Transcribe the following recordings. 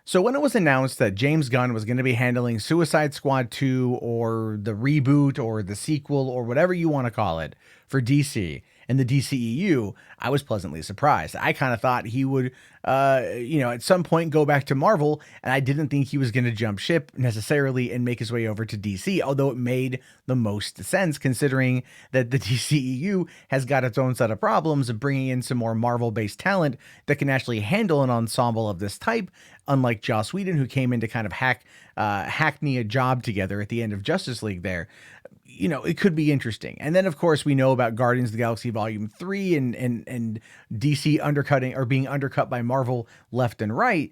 So when it was announced that James Gunn was going to be handling Suicide Squad 2 or the reboot or the sequel or whatever you want to call it for DC and the DCEU, I was pleasantly surprised. I kind of thought he would, at some point go back to Marvel, and I didn't think he was going to jump ship necessarily and make his way over to DC, although it made the most sense considering that the DCEU has got its own set of problems of bringing in some more Marvel-based talent that can actually handle an ensemble of this type, unlike Joss Whedon, who came in to kind of hackney a job together at the end of Justice League there. It could be interesting. And then, of course, we know about Guardians of the Galaxy Volume 3 and DC undercutting or being undercut by Marvel left and right.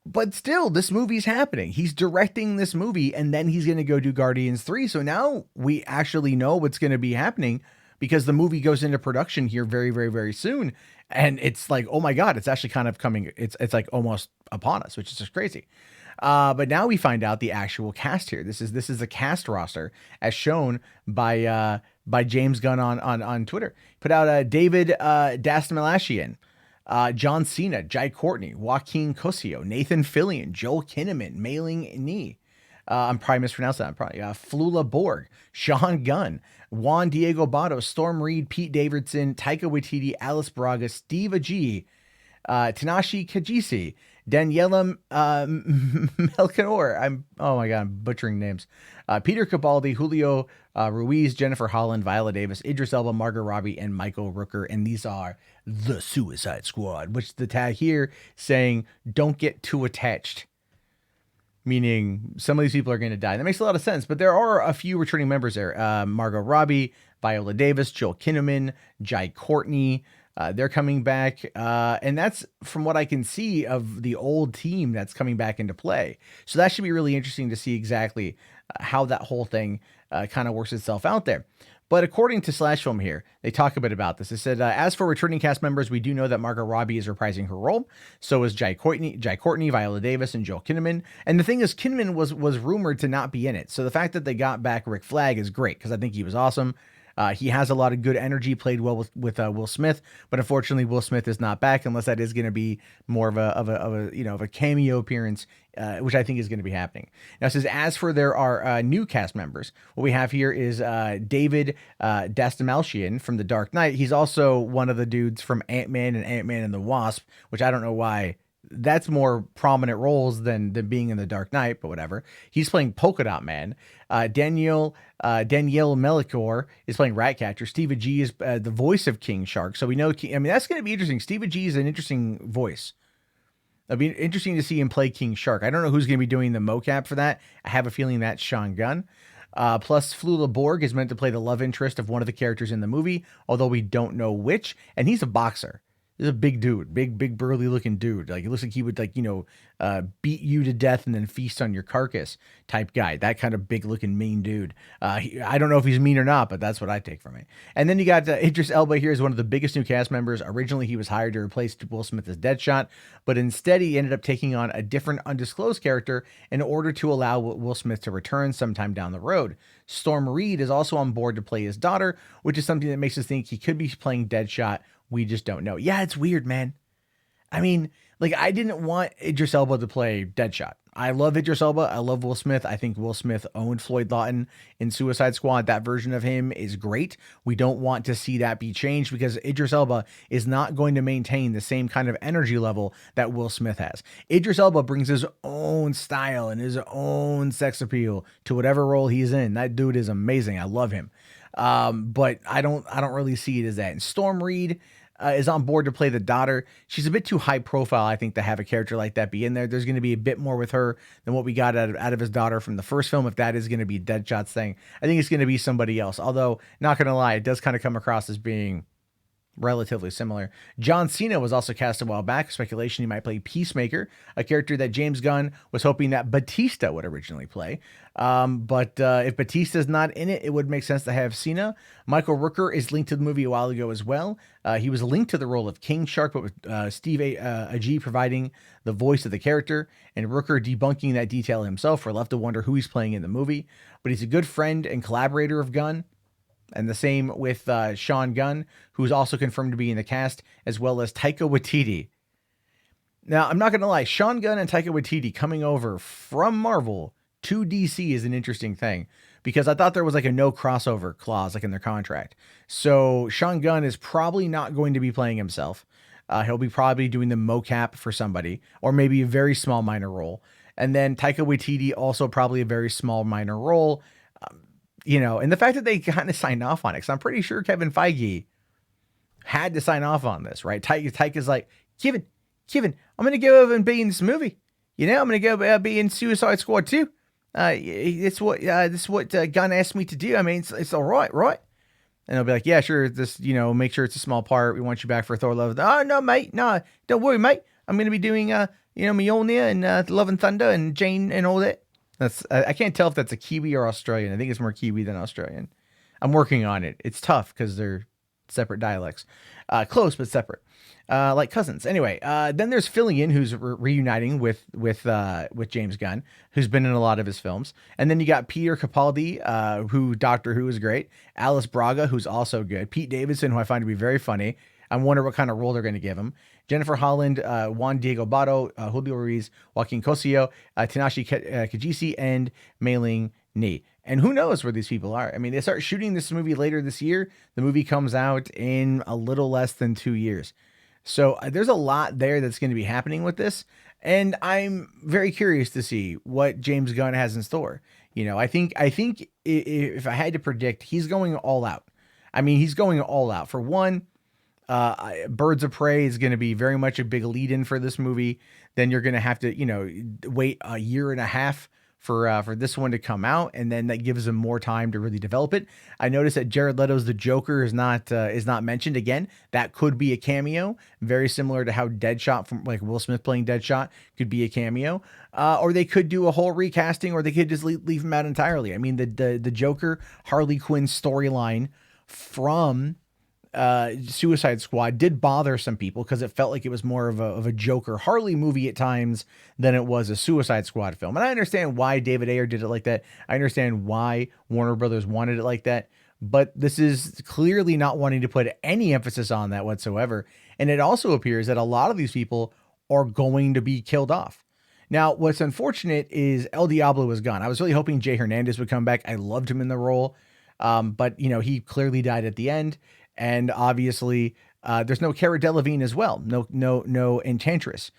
But still, this movie's happening. He's directing this movie, and then he's going to go do Guardians 3. So now we actually know what's going to be happening because the movie goes into production here very, very, very soon. And it's like, oh my God, it's actually kind of coming. It's like almost upon us, which is just crazy. But now we find out the actual cast here. This is the cast roster as shown by James Gunn on Twitter. Put out David Dastmalchian, John Cena, Jai Courtney, Joaquin Cosio, Nathan Fillion, Joel Kinnaman, Mei Ling Ni. I'm probably mispronounced that. I'm probably Flula Borg, Sean Gunn, Juan Diego Botto, Storm Reed, Pete Davidson, Taika Waititi, Alice Braga, Steve Agee, Tanashi Kajisi, Daniela Melchior. I'm butchering names. Peter Cabaldi, Julio Ruiz, Jennifer Holland, Viola Davis, Idris Elba, Margot Robbie, and Michael Rooker. And these are the Suicide Squad, which the tag here saying, don't get too attached. Meaning some of these people are going to die. That makes a lot of sense, but there are a few returning members there. Margot Robbie, Viola Davis, Joel Kinnaman, Jai Courtney. They're coming back. And that's from what I can see of the old team that's coming back into play. So that should be really interesting to see exactly how that whole thing kind of works itself out there. But according to Slash Film here, they talk a bit about this. They said, as for returning cast members, we do know that Margot Robbie is reprising her role. So is Jai Courtney, Viola Davis, and Joel Kinnaman. And the thing is, Kinnaman was rumored to not be in it. So the fact that they got back Rick Flag is great because I think he was awesome. He has a lot of good energy, played well with Will Smith, but unfortunately Will Smith is not back unless that is going to be more of a cameo appearance, which I think is going to be happening. Now it says, as for there are new cast members, what we have here is David Dastmalchian from The Dark Knight. He's also one of the dudes from Ant-Man and Ant-Man and the Wasp, which I don't know why. That's more prominent roles than being in The Dark Knight, but whatever. He's playing Polka Dot Man. Danielle Melchior is playing Ratcatcher. Steve Agee is the voice of King Shark. So we know, that's going to be interesting. Steve Agee is an interesting voice. It'll be interesting to see him play King Shark. I don't know who's going to be doing the mocap for that. I have a feeling that's Sean Gunn. Plus, Flula Borg is meant to play the love interest of one of the characters in the movie, although we don't know which. And he's a boxer. He's a big dude, big burly looking dude. Like, it looks like he would beat you to death and then feast on your carcass type guy. That kind of big looking mean dude. I don't know if he's mean or not, but that's what I take from it. And then you got Idris Elba here is one of the biggest new cast members. Originally, he was hired to replace Will Smith as Deadshot, but instead he ended up taking on a different undisclosed character in order to allow Will Smith to return sometime down the road. Storm Reed is also on board to play his daughter, which is something that makes us think he could be playing Deadshot. We just don't know. Yeah, it's weird, man. I mean, I didn't want Idris Elba to play Deadshot. I love Idris Elba. I love Will Smith. I think Will Smith owned Floyd Lawton in Suicide Squad. That version of him is great. We don't want to see that be changed because Idris Elba is not going to maintain the same kind of energy level that Will Smith has. Idris Elba brings his own style and his own sex appeal to whatever role he's in. That dude is amazing. I love him. But I don't really see it as that. And Storm Reed is on board to play the daughter. She's a bit too high profile, I think, to have a character like that be in there. There's going to be a bit more with her than what we got out of his daughter from the first film. If that is going to be Deadshot's thing, I think it's going to be somebody else. Although, not going to lie, it does kind of come across as being relatively similar. John Cena was also cast a while back. Speculation he might play Peacemaker, a character that James Gunn was hoping that Batista would originally play. But if Batista's not in it, it would make sense to have Cena. Michael Rooker is linked to the movie a while ago as well. He was linked to the role of King Shark, but with Steve Agee providing the voice of the character, and Rooker debunking that detail himself. We're left to wonder who he's playing in the movie. But he's a good friend and collaborator of Gunn. And the same with Sean Gunn, who's also confirmed to be in the cast, as well as Taika Watiti. Now, I'm not going to lie, Sean Gunn and Taika Waititi coming over from Marvel to DC is an interesting thing because I thought there was like a no crossover clause like in their contract. So Sean Gunn is probably not going to be playing himself. He'll be probably doing the mocap for somebody or maybe a very small minor role. And then Taika Waititi also probably a very small minor role. And the fact that they kind of signed off on it, because I'm pretty sure Kevin Feige had to sign off on this, right? Taika's like, Kevin, I'm going to go over and be in this movie. I'm going to go be in Suicide Squad 2. This is what Gunn asked me to do. I mean, it's all right, right? And they'll be like, yeah, sure. This, make sure it's a small part. We want you back for Thor: Love. Oh, no, mate. No, don't worry, mate. I'm going to be doing, Mjolnir and Love and Thunder and Jane and all that. I can't tell if that's a Kiwi or Australian. I think it's more Kiwi than Australian. I'm working on it. It's tough because they're separate dialects. Close, but separate. Like cousins. Anyway, then there's Fillion, who's reuniting with James Gunn, who's been in a lot of his films. And then you got Peter Capaldi, who Doctor Who is great. Alice Braga, who's also good. Pete Davidson, who I find to be very funny. I wonder what kind of role they're going to give him. Jennifer Holland, Juan Diego Botto, Julio Ruiz, Joaquin Cosio, Tanashi Kijisi, and Mei Ling Ni. And who knows where these people are? I mean, they start shooting this movie later this year. The movie comes out in a little less than 2 years. So there's a lot there that's going to be happening with this. And I'm very curious to see what James Gunn has in store. I think if I had to predict, he's going all out. I mean, he's going all out. For one, Birds of Prey is going to be very much a big lead in for this movie. Then you're going to have to, wait a year and a half for this one to come out, and then that gives them more time to really develop it. I noticed that Jared Leto's The Joker is not mentioned again. That could be a cameo, very similar to how Deadshot from like Will Smith playing Deadshot could be a cameo, or they could do a whole recasting, or they could just leave him out entirely. I mean, the Joker Harley Quinn storyline from Suicide Squad did bother some people because it felt like it was more of a Joker Harley movie at times than it was a Suicide Squad film. And I understand why David Ayer did it like that. I understand why Warner Brothers wanted it like that. But this is clearly not wanting to put any emphasis on that whatsoever. And it also appears that a lot of these people are going to be killed off. Now, what's unfortunate is El Diablo is gone. I was really hoping Jay Hernandez would come back. I loved him in the role. But he clearly died at the end. And obviously, there's no Cara Delevingne as well. No Enchantress,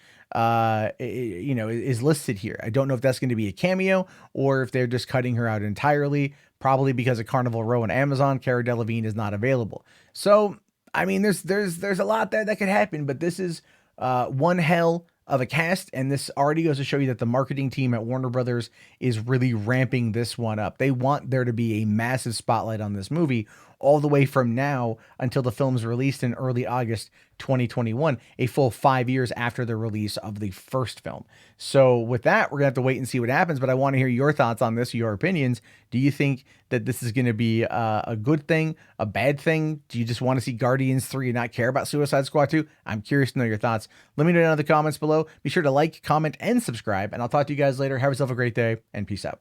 is listed here. I don't know if that's going to be a cameo or if they're just cutting her out entirely. Probably because of Carnival Row and Amazon, Cara Delevingne is not available. So, I mean, there's a lot there that could happen, but this is one hell of a cast, and this already goes to show you that the marketing team at Warner Brothers is really ramping this one up. They want there to be a massive spotlight on this movie all the way from now until the film's released in early August 2021, a full 5 years after the release of the first film. So with that, we're gonna have to wait and see what happens, but I want to hear your thoughts on this, your opinions. Do you think that this is going to be a good thing, a bad thing? Do you just want to see Guardians 3 and not care about Suicide Squad 2? I'm curious to know your thoughts. Let me know down in the comments below. Be sure to like, comment, and subscribe, and I'll talk to you guys later. Have yourself a great day, and peace out.